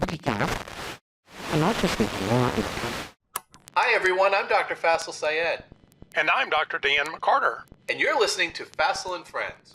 Hi everyone, I'm Dr. Faisel Sayed. And I'm Dr. Dan McCarter. And you're listening to Faisel and Friends,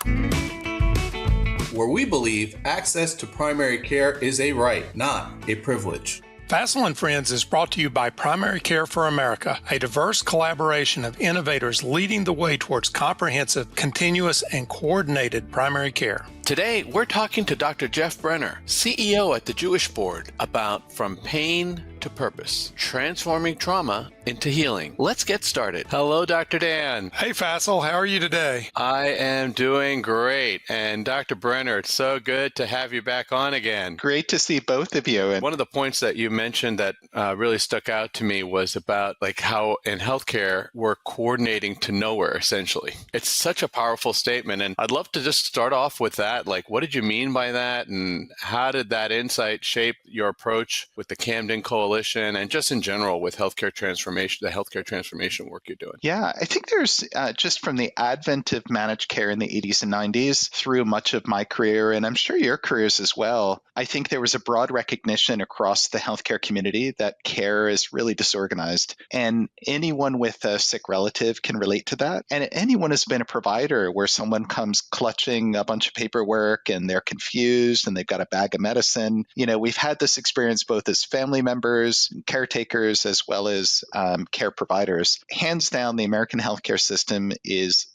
where we believe access to primary care is a right, not a privilege. Faisel and Friends is brought to you by Primary Care for America, a diverse collaboration of innovators leading the way towards comprehensive, continuous, and coordinated primary care. Today, we're talking to Dr. Jeff Brenner, CEO at the Jewish Board, about From Pain to Purpose, transforming trauma into healing. Let's get started. Hello, Dr. Dan. Hey, Faisel. How are you today? I am doing great. And Dr. Brenner, it's so good to have you back on again. Great to see both of you. One of the points that you mentioned that really stuck out to me was about like how in healthcare we're coordinating to nowhere, essentially. It's such a powerful statement. And I'd love to just start off with that. Like, what did you mean by that? And how did that insight shape your approach with the Camden Coalition and just in general with healthcare transformation, the healthcare transformation work you're doing? Yeah, I think there's just from the advent of managed care in the 80s and 90s through much of my career, and I'm sure your careers as well, I think there was a broad recognition across the healthcare community that care is really disorganized. And anyone with a sick relative can relate to that. And anyone who's been a provider where someone comes clutching a bunch of paperwork and they're confused and they've got a bag of medicine. You know, we've had this experience both as family members, caretakers, as well as care providers. Hands down, the American healthcare system is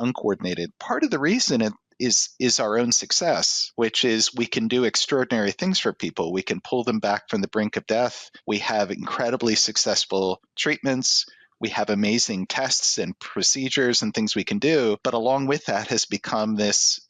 uncoordinated. Part of the reason is our own success, which is we can do extraordinary things for people. We can pull them back from the brink of death. We have incredibly successful treatments. We have amazing tests and procedures and things we can do, but along with that has become this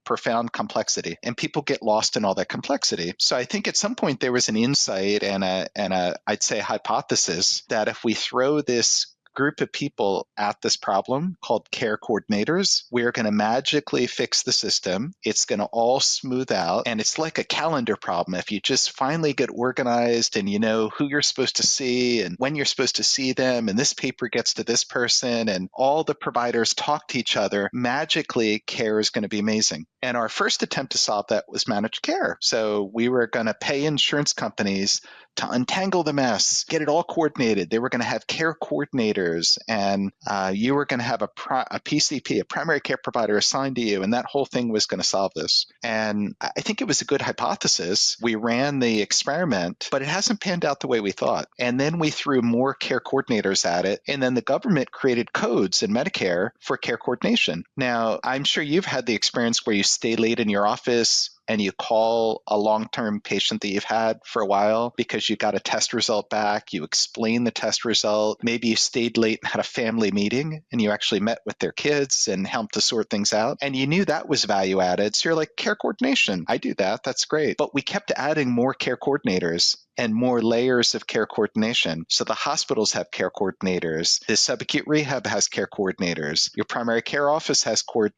profound complexity, and people get lost in all that complexity. So I think at some point there was an insight and I'd say hypothesis that if we throw this group of people at this problem called care coordinators, we're going to magically fix the system. It's going to all smooth out. And it's like a calendar problem. If you just finally get organized and you know who you're supposed to see and when you're supposed to see them, and this paper gets to this person and all the providers talk to each other, magically care is going to be amazing. And our first attempt to solve that was managed care. So we were going to pay insurance companies to untangle the mess, get it all coordinated. They were going to have care coordinators, and you were going to have a PCP, a primary care provider assigned to you, and that whole thing was going to solve this. And I think it was a good hypothesis. We ran the experiment, but it hasn't panned out the way we thought. And then we threw more care coordinators at it, and then the government created codes in Medicare for care coordination. Now, I'm sure you've had the experience where you stay late in your office and you call a long-term patient that you've had for a while because you got a test result back, you explain the test result, maybe you stayed late and had a family meeting and you actually met with their kids and helped to sort things out, and you knew that was value added. So you're like, care coordination, I do that, that's great. But we kept adding more care coordinators and more layers of care coordination. So the hospitals have care coordinators, the subacute rehab has care coordinators, your primary care office has care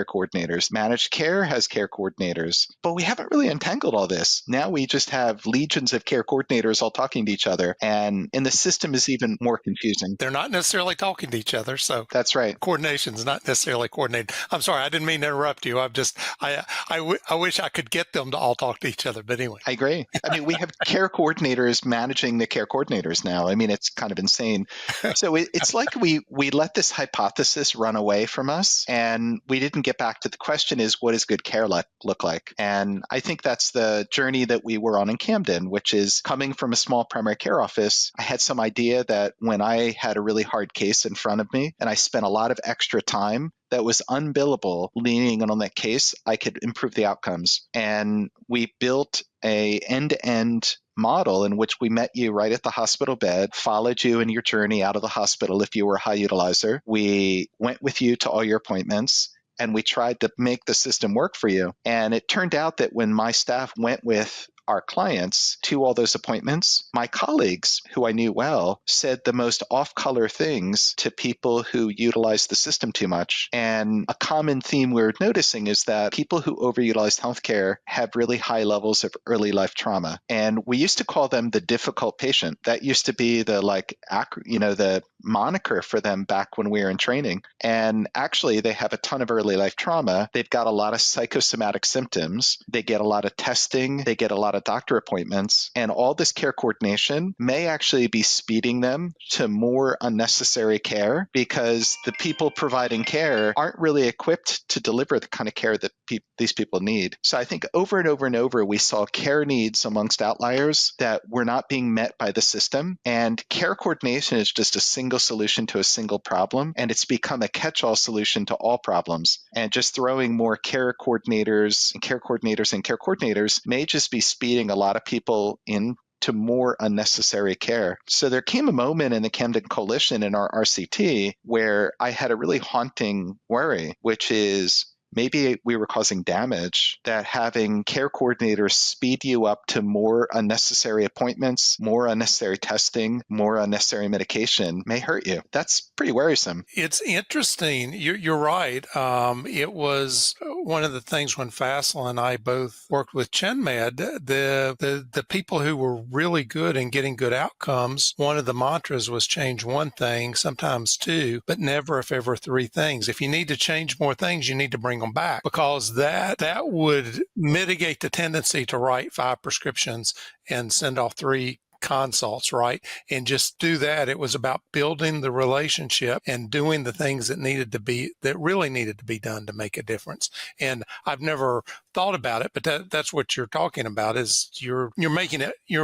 coordinators, managed care has care coordinators. But we haven't really untangled all this. Now we just have legions of care coordinators all talking to each other, and the system is even more confusing. They're not necessarily talking to each other, so that's right. Coordination is not necessarily coordinated. I'm sorry, I didn't mean to interrupt you. I wish I could get them to all talk to each other, but anyway. I agree. I mean, we have care coordinators managing the care coordinators now. I mean, it's kind of insane. So it's like we let this hypothesis run away from us, and we didn't get back to the question is, what does good care look like? And I think that's the journey that we were on in Camden, which is coming from a small primary care office. I had some idea that when I had a really hard case in front of me and I spent a lot of extra time that was unbillable leaning on that case, I could improve the outcomes. And we built a end-to-end model in which we met you right at the hospital bed, followed you in your journey out of the hospital if you were a high utilizer. We went with you to all your appointments, and we tried to make the system work for you. And it turned out that when my staff went with our clients to all those appointments, my colleagues, who I knew well, said the most off-color things to people who utilize the system too much. And a common theme we're noticing is that people who overutilize healthcare have really high levels of early life trauma. And we used to call them the difficult patient. That used to be the the moniker for them back when we were in training. And actually, they have a ton of early life trauma. They've got a lot of psychosomatic symptoms. They get a lot of testing. They get a lot lot of doctor appointments. And all this care coordination may actually be speeding them to more unnecessary care because the people providing care aren't really equipped to deliver the kind of care that these people need. So I think over and over and over, we saw care needs amongst outliers that were not being met by the system. And care coordination is just a single solution to a single problem. And it's become a catch-all solution to all problems. And just throwing more care coordinators and care coordinators and care coordinators may just be speeding a lot of people in to more unnecessary care. So there came a moment in the Camden Coalition in our RCT where I had a really haunting worry, which is maybe we were causing damage, that having care coordinators speed you up to more unnecessary appointments, more unnecessary testing, more unnecessary medication may hurt you. That's pretty worrisome. It's interesting. You're right. It was one of the things when Faisel and I both worked with ChenMed, the people who were really good in getting good outcomes, one of the mantras was change one thing, sometimes two, but never if ever three things. If you need to change more things, you need to bring them back, because that would mitigate the tendency to write 5 prescriptions and send off 3 consults, right? And just do that. It was about building the relationship and doing the things that really needed to be done to make a difference. And I've never thought about it, but that's what you're talking about, is you're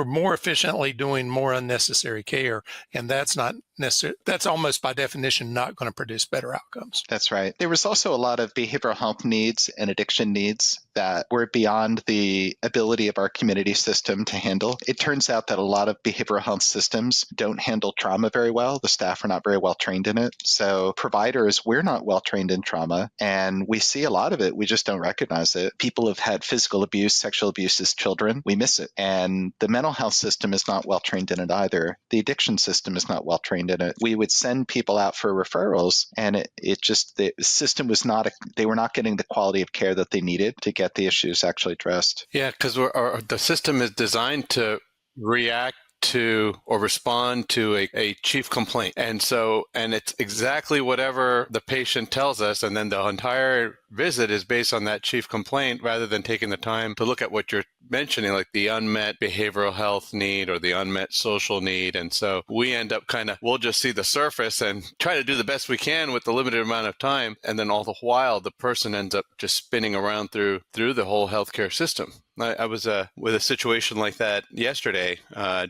more efficiently doing more unnecessary care. And that's not necessary. That's almost by definition not going to produce better outcomes. That's right. There was also a lot of behavioral health needs and addiction needs that were beyond the ability of our community system to handle. It turns out that a lot of behavioral health systems don't handle trauma very well. The staff are not very well trained in it. So providers, we're not well trained in trauma, and we see a lot of it. We just don't recognize it. People have had physical abuse, sexual abuse as children. We miss it. And the mental health system is not well trained in it either. The addiction system is not well trained in it. We would send people out for referrals, and the system was not, they were not getting the quality of care that they needed to get the issues actually addressed. Yeah, because the system is designed to react to or respond to a chief complaint. And it's exactly whatever the patient tells us. And then the entire visit is based on that chief complaint rather than taking the time to look at what you're mentioning, like the unmet behavioral health need or the unmet social need. And so we end up we'll just see the surface and try to do the best we can with the limited amount of time. And then all the while, the person ends up just spinning around through the whole healthcare system. I was with a situation like that yesterday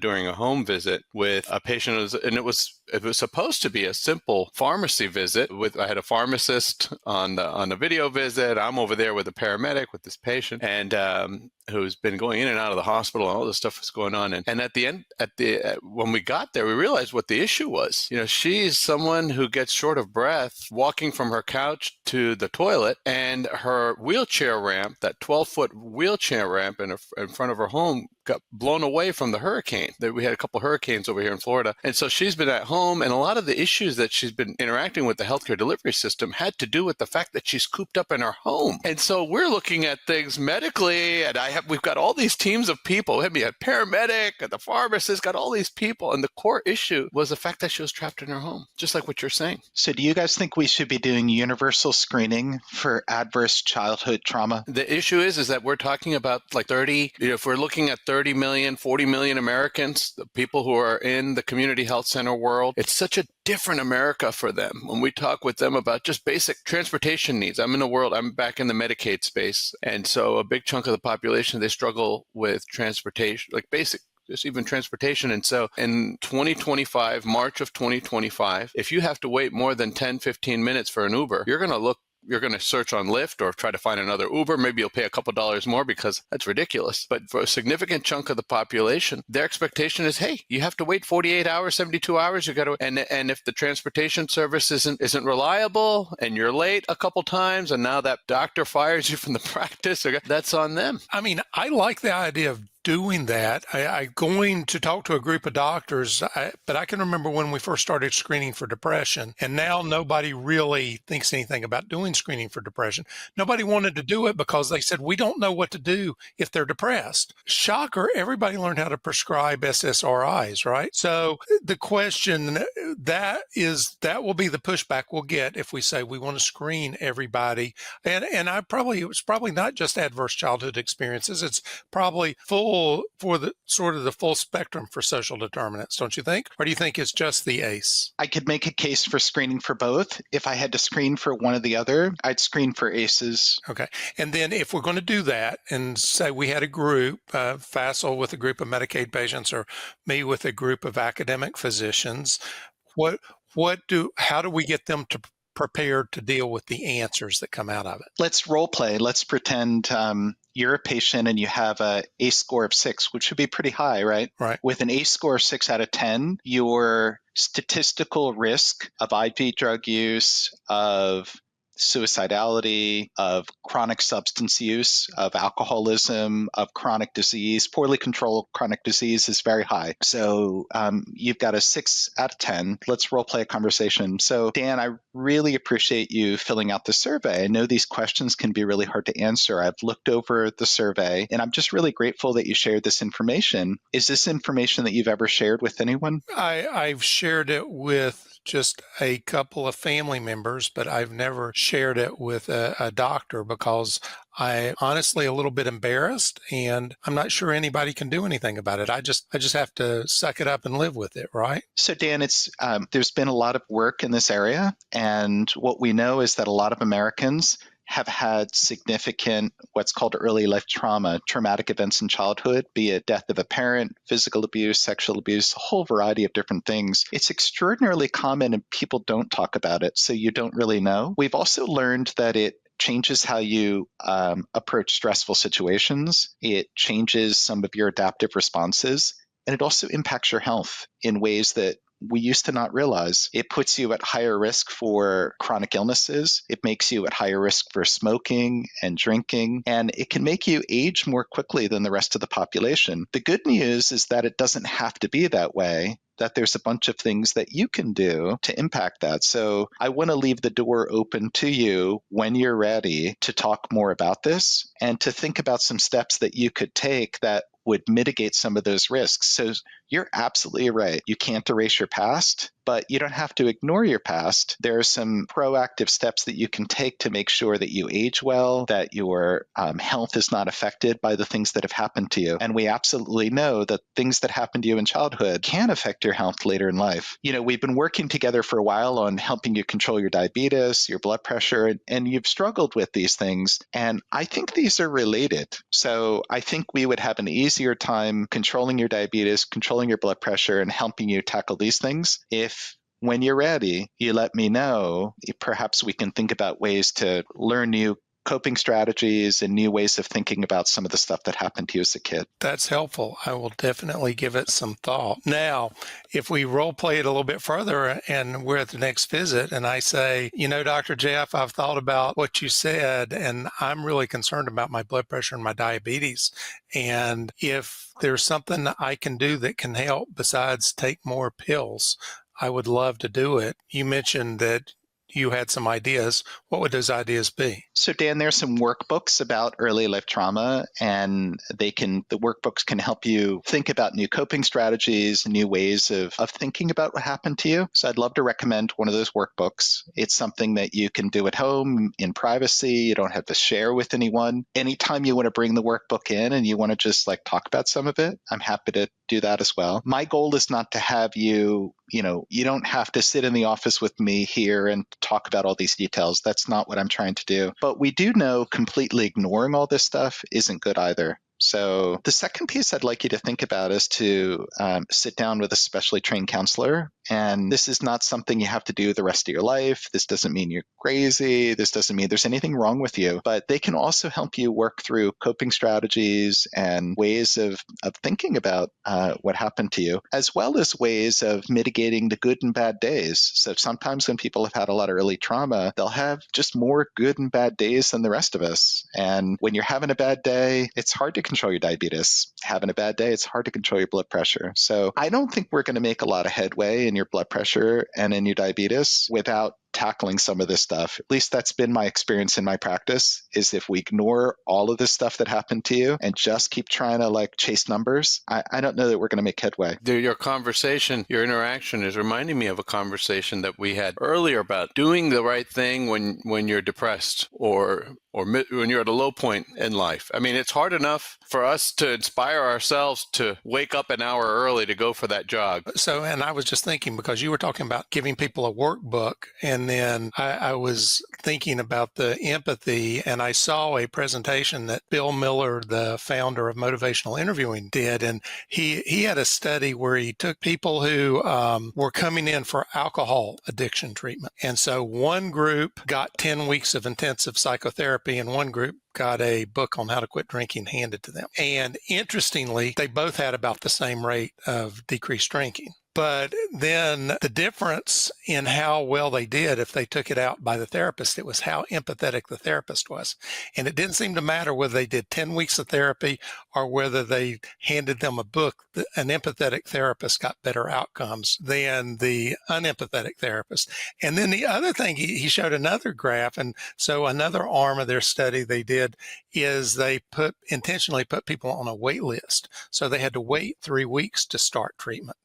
during a home visit with a patient, and it was supposed to be a simple pharmacy visit. I had a pharmacist on the video visit. I'm over there with a paramedic with this patient, and who's been going in and out of the hospital, and all this stuff was going on. And at the end, when we got there, we realized what the issue was. She's someone who gets short of breath walking from her couch to the toilet, and her wheelchair ramp, that 12-foot wheelchair ramp in front of her home, got blown away from the hurricane. We had a couple of hurricanes over here in Florida. And so she's been at home, and a lot of the issues that she's been interacting with the healthcare delivery system had to do with the fact that she's cooped up in her home. And so we're looking at things medically, and we've got all these teams of people. We had a paramedic, and the pharmacist, got all these people. And the core issue was the fact that she was trapped in her home, just like what you're saying. So do you guys think we should be doing universal screening for adverse childhood trauma? The issue is that we're talking about like 30, if we're looking at 30 million, 40 million Americans, the people who are in the community health center world, it's such a different America for them. When we talk with them about just basic transportation needs, I'm back in the Medicaid space. And so a big chunk of the population, they struggle with transportation, like basic, just even transportation. And so in 2025, March of 2025, if you have to wait more than 10, 15 minutes for an Uber, you're going to search on Lyft or try to find another Uber. Maybe you'll pay a couple dollars more because that's ridiculous. But for a significant chunk of the population, their expectation is, hey, you have to wait 48 hours, 72 hours. You got to, and if the transportation service isn't reliable and you're late a couple times, and now that doctor fires you from the practice, that's on them. I mean, I like the idea of doing that. I'm going to talk to a group of doctors, but I can remember when we first started screening for depression, and now nobody really thinks anything about doing screening for depression. Nobody wanted to do it because they said, we don't know what to do if they're depressed. Shocker, everybody learned how to prescribe SSRIs, right? So the question that will be the pushback we'll get if we say we want to screen everybody. And it was probably not just adverse childhood experiences. It's probably full the sort of the full spectrum for social determinants, don't you think? Or do you think it's just the ACE? I could make a case for screening for both. If I had to screen for one or the other, I'd screen for ACEs. Okay. And then if we're going to do that and say we had a group, Faisel with a group of Medicaid patients or me with a group of academic physicians, how do we get them to prepared to deal with the answers that come out of it? Let's role play. Let's pretend you're a patient and you have a ACE score of 6, which would be pretty high, right? Right. With an ACE score of 6 out of 10, your statistical risk of IV drug use, of suicidality, of chronic substance use, of alcoholism, of chronic disease, poorly controlled chronic disease is very high. So you've got a 6 out of 10. Let's role play a conversation. So Dan, I really appreciate you filling out the survey. I know these questions can be really hard to answer. I've looked over the survey and I'm just really grateful that you shared this information. Is this information that you've ever shared with anyone? I've shared it with just a couple of family members, but I've never shared it with a doctor because I'm honestly a little bit embarrassed and I'm not sure anybody can do anything about it. I just have to suck it up and live with it, right? So Dan, there's been a lot of work in this area, and what we know is that a lot of Americans have had significant what's called early life trauma, traumatic events in childhood, be it death of a parent, physical abuse, sexual abuse, a whole variety of different things. It's extraordinarily common and people don't talk about it, so you don't really know. We've also learned that it changes how you approach stressful situations. It changes some of your adaptive responses, and it also impacts your health in ways that we used to not realize. It puts you at higher risk for chronic illnesses. It makes you at higher risk for smoking and drinking, and it can make you age more quickly than the rest of the population. The good news is that it doesn't have to be that way, that there's a bunch of things that you can do to impact that. So I want to leave the door open to you when you're ready to talk more about this and to think about some steps that you could take that would mitigate some of those risks. So you're absolutely right. You can't erase your past, but you don't have to ignore your past. There are some proactive steps that you can take to make sure that you age well, that your health is not affected by the things that have happened to you. And we absolutely know that things that happen to you in childhood can affect your health later in life. You know, we've been working together for a while on helping you control your diabetes, your blood pressure, and you've struggled with these things. And I think these are related. So I think we would have an easier time controlling your diabetes, controlling your blood pressure, and helping you tackle these things if, when you're ready, you let me know. Perhaps we can think about ways to learn new coping strategies and new ways of thinking about some of the stuff that happened to you as a kid. That's helpful. I will definitely give it some thought. Now, if we role play it a little bit further and we're at the next visit and I say, you know, Dr. Jeff, I've thought about what you said and I'm really concerned about my blood pressure and my diabetes. And if there's something I can do that can help besides take more pills, I would love to do it. You mentioned that you had some ideas. What would those ideas be? So Dan, there's some workbooks about early life trauma, and the workbooks can help you think about new coping strategies, new ways of thinking about what happened to you. So I'd love to recommend one of those workbooks. It's something that you can do at home in privacy. You don't have to share with anyone. Anytime you want to bring the workbook in and you want to just talk about some of it, I'm happy to do that as well. My goal is not to have you don't have to sit in the office with me here and talk about all these details. That's not what I'm trying to do. But we do know completely ignoring all this stuff isn't good either. So the second piece I'd like you to think about is to sit down with a specially trained counselor. And this is not something you have to do the rest of your life. This doesn't mean you're crazy. This doesn't mean there's anything wrong with you. But they can also help you work through coping strategies and ways of thinking about what happened to you, as well as ways of mitigating the good and bad days. So sometimes when people have had a lot of early trauma, they'll have just more good and bad days than the rest of us. And when you're having a bad day, it's hard to control your diabetes. Having a bad day, it's hard to control your blood pressure. So I don't think we're going to make a lot of headway in your blood pressure and in your diabetes without tackling some of this stuff. At least that's been my experience in my practice, is if we ignore all of this stuff that happened to you and just keep trying to chase numbers, I don't know that we're going to make headway. Your conversation, your interaction is reminding me of a conversation that we had earlier about doing the right thing when you're depressed or or when you're at a low point in life. I mean, it's hard enough for us to inspire ourselves to wake up an hour early to go for that jog. So, and I was just thinking, because you were talking about giving people a workbook, and then I was thinking about the empathy, and I saw a presentation that Bill Miller, the founder of motivational interviewing, did, and he had a study where he took people who were coming in for alcohol addiction treatment. And so one group got 10 weeks of intensive psychotherapy, and one group got a book on how to quit drinking handed to them. And interestingly, they both had about the same rate of decreased drinking. But then the difference in how well they did, if they took it out by the therapist, it was how empathetic the therapist was. And it didn't seem to matter whether they did 10 weeks of therapy or whether they handed them a book. An empathetic therapist got better outcomes than the unempathetic therapist. And then the other thing, he showed another graph. And so another arm of their study they did is they intentionally put people on a wait list. So they had to wait 3 weeks to start treatment.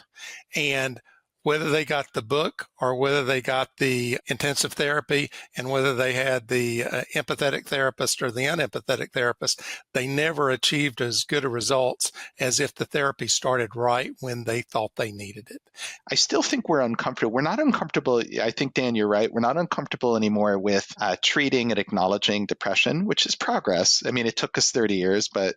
And whether they got the book or whether they got the intensive therapy and whether they had the empathetic therapist or the unempathetic therapist, they never achieved as good a results as if the therapy started right when they thought they needed it. I still think we're uncomfortable. We're not uncomfortable. I think, Dan, you're right. We're not uncomfortable anymore with treating and acknowledging depression, which is progress. I mean, it took us 30 years, but,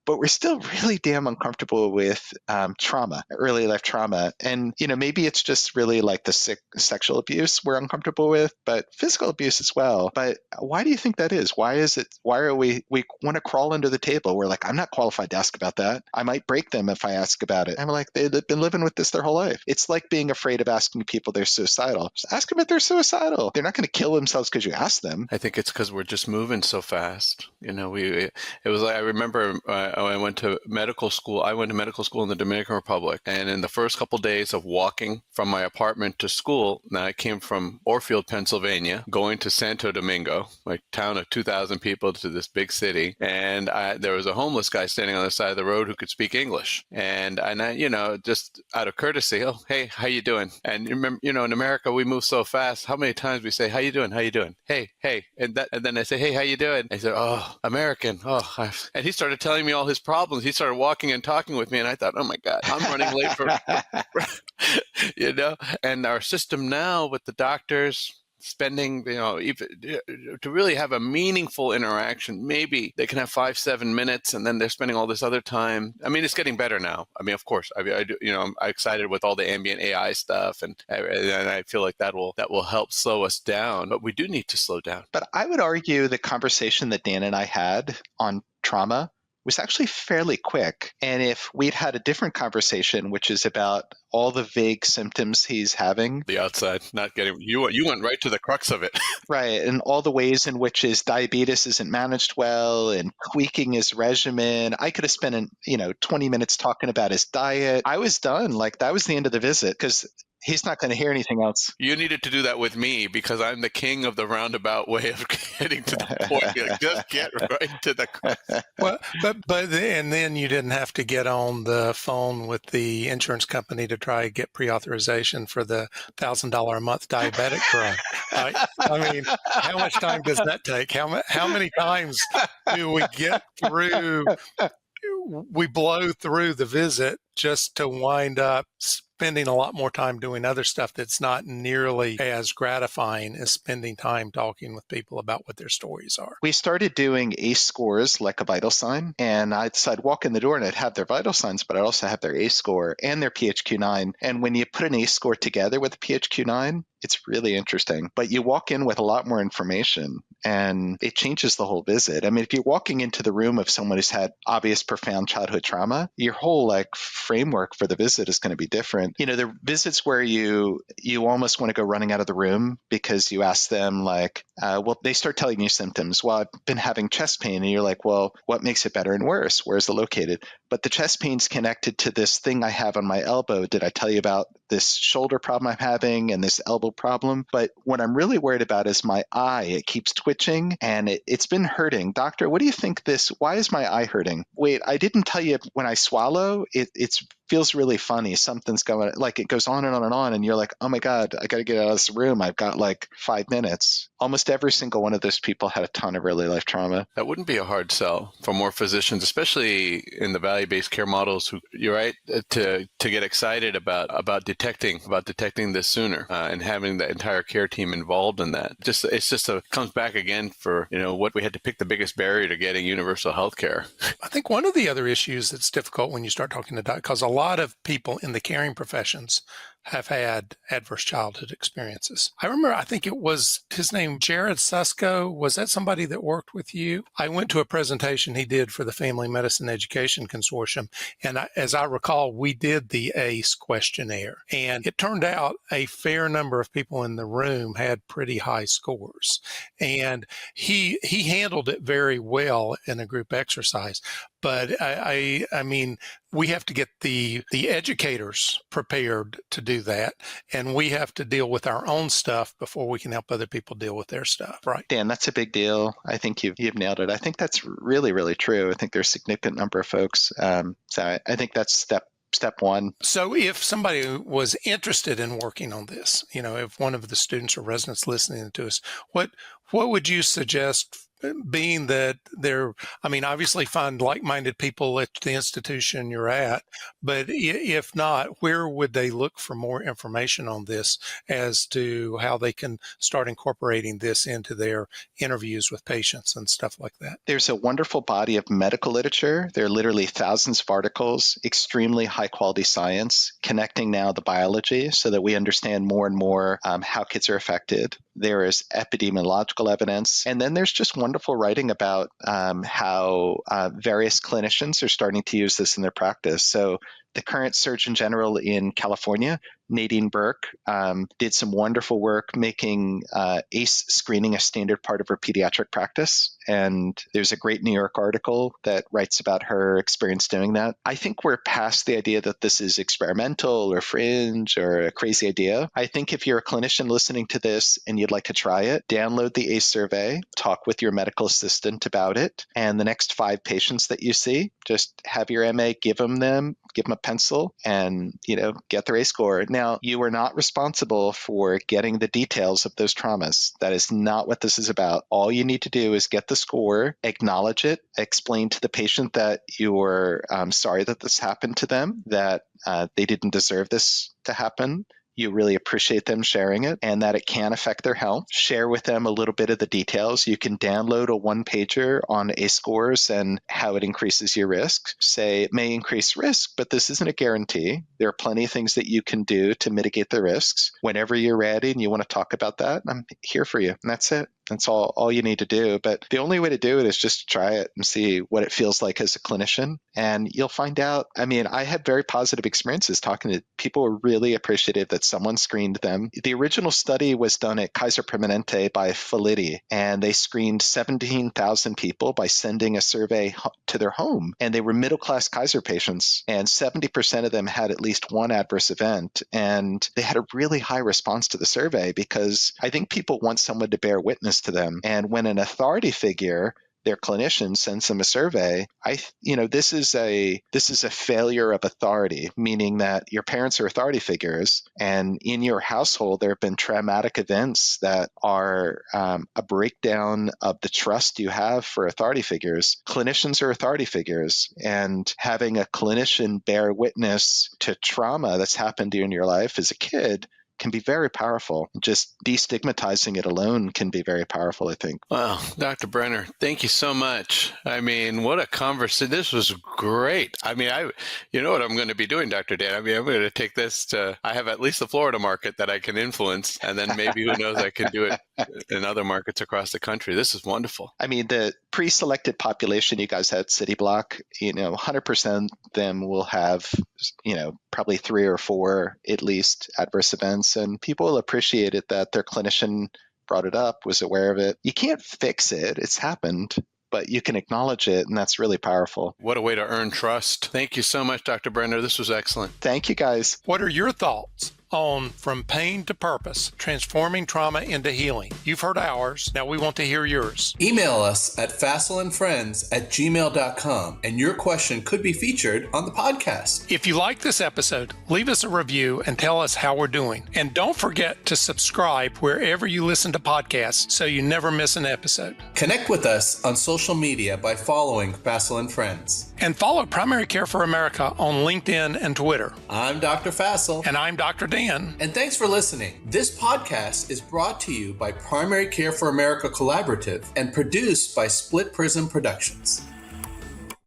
but we're still really damn uncomfortable with trauma, early life trauma. And, maybe it's just really like the sexual abuse we're uncomfortable with, but physical abuse as well. But why do you think that is? Why are we want to crawl under the table? We're like, I'm not qualified to ask about that. I might break them if I ask about it. I'm like, they've been living with this their whole life. It's like being afraid of asking people they're suicidal. Just ask them if they're suicidal. They're not going to kill themselves because you ask them. I think it's because we're just moving so fast. It was like, I remember I went to medical school. I went to medical school in the Dominican Republic. And in the first couple of days of walking from my apartment to school, now I came from Orfield, Pennsylvania, going to Santo Domingo, like town of 2,000 people, to this big city. And there was a homeless guy standing on the side of the road who could speak English. And I, just out of courtesy, oh, hey, how you doing? And you remember, in America, we move so fast. How many times we say, how you doing? How you doing? Hey. And then I say, hey, how you doing? I said, oh, American. Oh, and he started telling me all his problems. He started walking and talking with me, and I thought, oh my God, I'm running late for, and our system now with the doctors spending, even to really have a meaningful interaction, maybe they can have 5-7 minutes, and then they're spending all this other time. I mean, it's getting better now. I mean, of course, I do, I'm excited with all the ambient AI stuff, and I feel like that will help slow us down. But we do need to slow down. But I would argue the conversation that Dan and I had on trauma was actually fairly quick. And if we'd had a different conversation, which is about all the vague symptoms he's having. The outside, not getting, you went right to the crux of it. Right. And all the ways in which his diabetes isn't managed well and tweaking his regimen. I could have spent, 20 minutes talking about his diet. I was done. Like, that was the end of the visit because he's not going to hear anything else. You needed to do that with me because I'm the king of the roundabout way of getting to the point. Like, just get right to the crux. Well, and then you didn't have to get on the phone with the insurance company to try to get pre-authorization for the $1,000 a month diabetic drug. I mean, how much time does that take? How many times do we get through? We blow through the visit just to wind up spending a lot more time doing other stuff that's not nearly as gratifying as spending time talking with people about what their stories are. We started doing ACE scores like a vital sign, and I'd walk in the door and I'd have their vital signs, but I'd also have their ACE score and their PHQ-9. And when you put an ACE score together with a PHQ-9, it's really interesting. But you walk in with a lot more information and it changes the whole visit. I mean, if you're walking into the room of someone who's had obvious profound childhood trauma, your whole framework for the visit is going to be different. There are visits where you almost want to go running out of the room because you ask them they start telling you symptoms. Well, I've been having chest pain. And you're like, well, what makes it better and worse? Where is it located? But the chest pain's connected to this thing I have on my elbow. Did I tell you about this shoulder problem I'm having and this elbow problem? But what I'm really worried about is my eye. It keeps twitching and it's been hurting. Doctor, what do you think why is my eye hurting? Wait, I didn't tell you when I swallow, it feels really funny. Something's going, it goes on and on and on. And you're like, oh my God, I got to get out of this room. I've got 5 minutes. almost every single one of those people had a ton of early life trauma. That wouldn't be a hard sell for more physicians, especially in the value-based care models. Who, you're right, to get excited about detecting this sooner and having the entire care team involved in that. It comes back again for what we had to pick the biggest barrier to getting universal health care. I think one of the other issues that's difficult when you start talking to doctors, because a lot of people in the caring professions have had adverse childhood experiences. I remember, I think it was his name, Jared Susko. Was that somebody that worked with you? I went to a presentation he did for the Family Medicine Education Consortium. And as I recall, we did the ACE questionnaire. And it turned out a fair number of people in the room had pretty high scores. And he handled it very well in a group exercise. But I mean, we have to get the educators prepared to do that, and we have to deal with our own stuff before we can help other people deal with their stuff, right? Dan, that's a big deal. I think you've nailed it. I think that's really, really true. I think there's a significant number of folks. So I think that's step one. So if somebody was interested in working on this, if one of the students or residents listening to us, what would you suggest? Being that obviously find like-minded people at the institution you're at, but if not, where would they look for more information on this as to how they can start incorporating this into their interviews with patients and stuff like that? There's a wonderful body of medical literature. There are literally thousands of articles, extremely high-quality science, connecting now the biology so that we understand more and more how kids are affected. There is epidemiological evidence. And then there's just wonderful writing about how various clinicians are starting to use this in their practice. So the current Surgeon General in California, Nadine Burke, did some wonderful work making ACE screening a standard part of her pediatric practice. And there's a great New York article that writes about her experience doing that. I think we're past the idea that this is experimental or fringe or a crazy idea. I think if you're a clinician listening to this and you'd like to try it, download the ACE survey, talk with your medical assistant about it, and the next 5 patients that you see, just have your MA give them a pencil and, get their ACE score. Now, you are not responsible for getting the details of those traumas. That is not what this is about. All you need to do is get the score, acknowledge it, explain to the patient that you're sorry that this happened to them, that they didn't deserve this to happen. You really appreciate them sharing it and that it can affect their health. Share with them a little bit of the details. You can download a one-pager on ACE scores and how it increases your risk. Say it may increase risk, but this isn't a guarantee. There are plenty of things that you can do to mitigate the risks. Whenever you're ready and you want to talk about that, I'm here for you. And that's it. That's all you need to do. But the only way to do it is just try it and see what it feels like as a clinician. And you'll find out. I had very positive experiences talking to people who were really appreciative that someone screened them. The original study was done at Kaiser Permanente by Filippi, and they screened 17,000 people by sending a survey to their home. And they were middle-class Kaiser patients, and 70% of them had at least one adverse event. And they had a really high response to the survey because I think people want someone to bear witness to them. And when an authority figure, their clinician, sends them a survey, this is a failure of authority, meaning that your parents are authority figures, and in your household there have been traumatic events that are a breakdown of the trust you have for authority figures. Clinicians are authority figures, and having a clinician bear witness to trauma that's happened to you in your life as a kid can be very powerful. Just destigmatizing it alone can be very powerful, I think. Wow, Dr. Brenner, thank you so much. What a conversation. This was great. You know what I'm going to be doing, Dr. Dan? I'm going to take this to, I have at least the Florida market that I can influence, and then maybe, who knows, I can do it in other markets across the country. This is wonderful. The pre-selected population you guys had, City Block, 100% of them will have, probably 3 or 4 at least adverse events, and people will appreciate it that their clinician brought it up, was aware of it. You can't fix it. It's happened, but you can acknowledge it, and that's really powerful. What a way to earn trust. Thank you so much, Dr. Brenner. This was excellent. Thank you, guys. What are your thoughts on From Pain to Purpose, Transforming Trauma into Healing. You've heard ours. Now we want to hear yours. Email us at faiselandfriends@gmail.com, and your question could be featured on the podcast. If you like this episode, leave us a review and tell us how we're doing. And don't forget to subscribe wherever you listen to podcasts so you never miss an episode. Connect with us on social media by following Faisel and Friends. And follow Primary Care for America on LinkedIn and Twitter. I'm Dr. Faisel. And I'm Dr. Dan. And thanks for listening. This podcast is brought to you by Primary Care for America Collaborative and produced by Split Prism Productions.